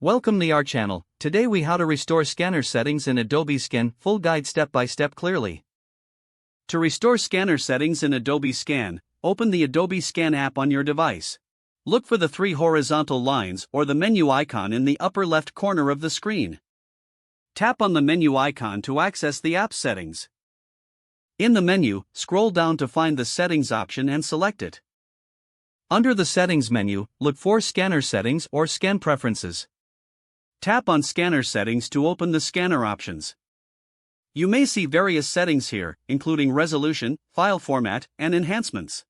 Welcome to our channel. Today we how to restore scanner settings in Adobe Scan, full guide step by step clearly. To restore scanner settings in Adobe Scan, open the Adobe Scan app on your device. Look for the three horizontal lines or the menu icon in the upper left corner of the screen. Tap on the menu icon to access the app settings. In the menu, scroll down to find the settings option and select it. Under the settings menu, look for scanner settings or scan preferences. Tap on Scanner Settings to open the scanner options. You may see various settings here, including resolution, file format, and enhancements.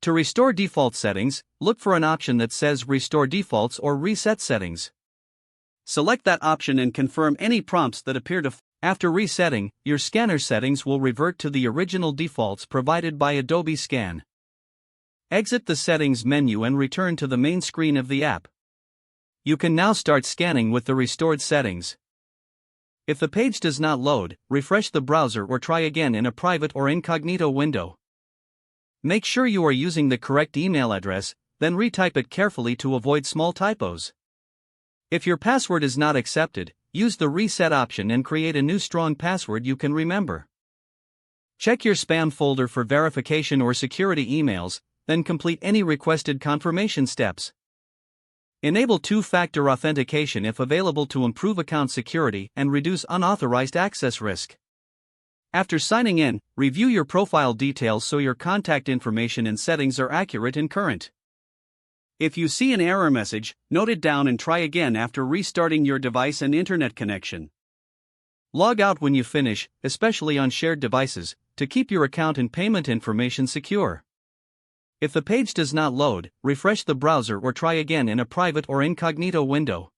To restore default settings, look for an option that says Restore Defaults or Reset Settings. Select that option and confirm any prompts that appear to. After resetting, your scanner settings will revert to the original defaults provided by Adobe Scan. Exit the Settings menu and return to the main screen of the app. You can now start scanning with the restored settings. If the page does not load, refresh the browser or try again in a private or incognito window. Make sure you are using the correct email address, then retype it carefully to avoid small typos. If your password is not accepted, use the reset option and create a new strong password you can remember. Check your spam folder for verification or security emails, then complete any requested confirmation steps. Enable two-factor authentication if available to improve account security and reduce unauthorized access risk. After signing in, review your profile details so your contact information and settings are accurate and current. If you see an error message, note it down and try again after restarting your device and internet connection. Log out when you finish, especially on shared devices, to keep your account and payment information secure. If the page does not load, refresh the browser or try again in a private or incognito window.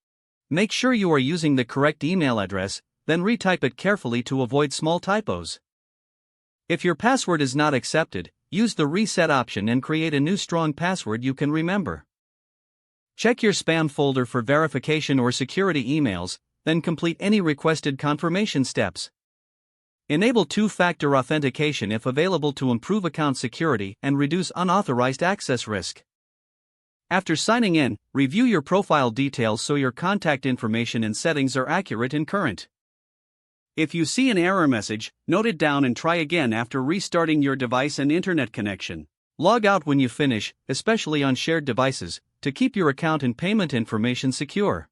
Make sure you are using the correct email address, then retype it carefully to avoid small typos. If your password is not accepted, use the reset option and create a new strong password you can remember. Check your spam folder for verification or security emails, then complete any requested confirmation steps. Enable two-factor authentication if available to improve account security and reduce unauthorized access risk. After signing in, review your profile details so your contact information and settings are accurate and current. If you see an error message, note it down and try again after restarting your device and internet connection. Log out when you finish, especially on shared devices, to keep your account and payment information secure.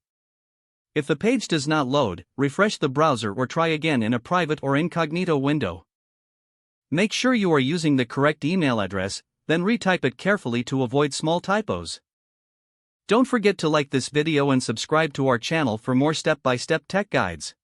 If the page does not load, refresh the browser or try again in a private or incognito window. Make sure you are using the correct email address, then retype it carefully to avoid small typos. Don't forget to like this video and subscribe to our channel for more step-by-step tech guides.